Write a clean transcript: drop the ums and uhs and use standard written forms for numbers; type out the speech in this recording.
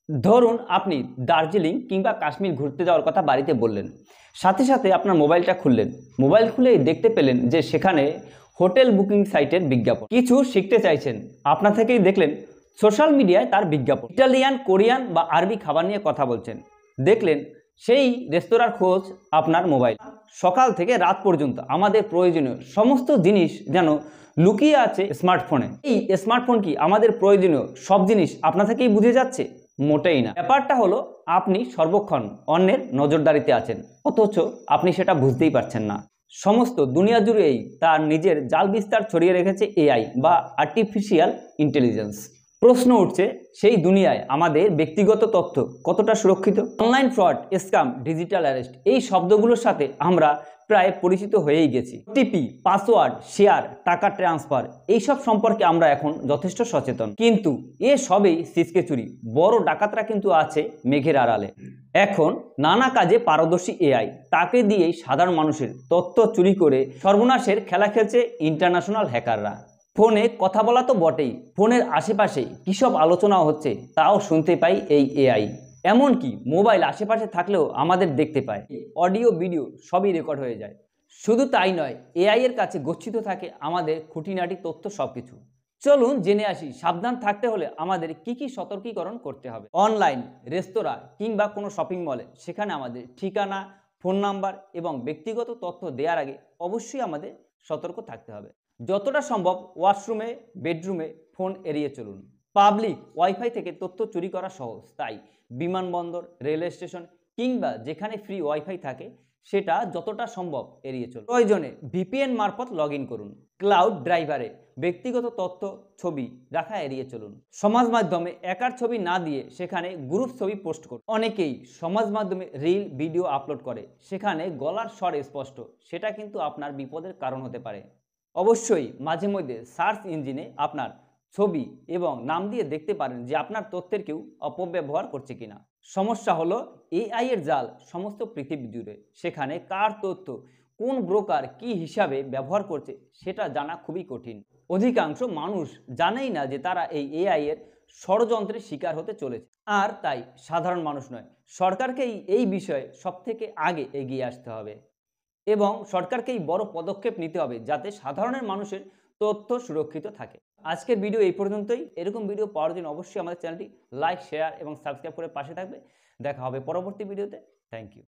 ধরুন আপনি দার্জিলিং কিংবা কাশ্মীর ঘুরতে যাওয়ার কথা বাড়িতে বললেন, সাথে সাথে আপনার মোবাইলটা খুললেন, মোবাইল খুলেই দেখতে পেলেন যে সেখানে হোটেল বুকিং সাইটের বিজ্ঞাপন। কিছু শিখতে চাইছেন, আপনা থেকেই দেখলেন সোশ্যাল মিডিয়ায় তার বিজ্ঞাপন। ইটালিয়ান, কোরিয়ান বা আরবি খাবার নিয়ে কথা বলছেন, দেখলেন সেই রেস্তোরাঁর খোঁজ আপনার মোবাইল। সকাল থেকে রাত পর্যন্ত আমাদের প্রয়োজনীয় সমস্ত জিনিস যেন লুকিয়ে আছে স্মার্টফোনে। এই স্মার্টফোন কি আমাদের প্রয়োজনীয় সব জিনিস আপনা থেকেই বুঝে যাচ্ছে? মোটেই না। ব্যাপারটা হলো আপনি সর্বক্ষণ অন্যের নজরদারিতে আছেন, অথচ আপনি সেটা বুঝতেই পারছেন না। সমস্ত দুনিয়া জুড়েই তার নিজের জাল বিস্তার ছড়িয়ে রেখেছে এআই বা আর্টিফিশিয়াল ইন্টেলিজেন্স। প্রশ্ন উঠছে, সেই দুনিয়ায় আমাদের ব্যক্তিগত তথ্য কতটা সুরক্ষিত? Online fraud, scam, digital arrest, এই শব্দগুলোর সাথে আমরা প্রায় পরিচিত হয়েই গেছি। ওটিপি, পাসওয়ার্ড শেয়ার, টাকা ট্রান্সফার, এইসব সম্পর্কে আমরা এখন যথেষ্ট সচেতন, কিন্তু এ সবই সিসকে চুরি। বড় ডাকাতরা কিন্তু আছে মেঘের আড়ালে। এখন নানা কাজে পারদর্শী এআই, তাকে দিয়েই সাধারণ মানুষের তথ্য চুরি করে সর্বনাশের খেলা খেলছে ইন্টারন্যাশনাল হ্যাকাররা। ফোনে কথা বলা তো বটেই, ফোনের আশেপাশে কী সব আলোচনা হচ্ছে তাও শুনতে পাই এই এআই। এমনকি মোবাইল আশেপাশে থাকলেও আমাদের দেখতে পায়, অডিও ভিডিও সবই রেকর্ড হয়ে যায়। শুধু তাই নয়, এআই এর কাছে গচ্ছিত থাকে আমাদের খুঁটিনাটি তথ্য সবকিছু। চলুন জেনে আসি সাবধান থাকতে হলে আমাদের কি কি সতর্কীকরণ করতে হবে। অনলাইন রেস্তোরাঁ কিংবা কোনো শপিং মলে, সেখানে আমাদের ঠিকানা, ফোন নাম্বার এবং ব্যক্তিগত তথ্য দেওয়ার আগে অবশ্যই আমাদের সতর্ক থাকতে হবে। যতটা সম্ভব ওয়াশরুমে, বেডরুমে ফোন এড়িয়ে চলুন। পাবলিক ওয়াইফাই থেকে তথ্য চুরি করা সহজ, তাই বিমানবন্দর, রেলওয়ে স্টেশন কিংবা যেখানে ফ্রি ওয়াইফাই থাকে সেটা যতটা সম্ভব এড়িয়ে চলুন। প্রয়োজনে ভিপিএন মারফত লগ ইন করুন। ক্লাউড ড্রাইভারে ব্যক্তিগত তথ্য, ছবি রাখা এড়িয়ে চলুন। সমাজ মাধ্যমে একার ছবি না দিয়ে সেখানে গ্রুপ ছবি পোস্ট করুন। অনেকেই সমাজ মাধ্যমে রিল ভিডিও আপলোড করে, সেখানে গলার স্বর স্পষ্ট, সেটা কিন্তু আপনার বিপদের কারণ হতে পারে। অবশ্যই মাঝে মধ্যে সার্চ ইঞ্জিনে আপনার ছবি এবং নাম দিয়ে দেখতে পারেন যে আপনার তথ্যের কেউ অপব্যবহার করছে কিনা। সমস্যা হলো এআই এর জাল সমস্ত পৃথিবী জুড়ে, সেখানে কার তথ্য কোন ব্রোকার কি হিসাবে ব্যবহার করছে সেটা জানা খুবই কঠিন। অধিকাংশ মানুষ জানেই না যে তারা এই এআই এর ষড়যন্ত্রের শিকার হতে চলেছে। আর তাই সাধারণ মানুষ নয়, সরকারকেই এই বিষয়ে সবথেকে আগে এগিয়ে আসতে হবে এবং সরকারকেই বড় পদক্ষেপ নিতে হবে যাতে সাধারণের মানুষের তথ্য সুরক্ষিত থাকে। আজকের ভিডিও এই পর্যন্তই। এরকম ভিডিও পাওয়ার জন্য অবশ্যই আমাদের চ্যানেলটি লাইক, শেয়ার এবং সাবস্ক্রাইব করে পাশে থাকবে। দেখা হবে পরবর্তী ভিডিওতে। Thank you.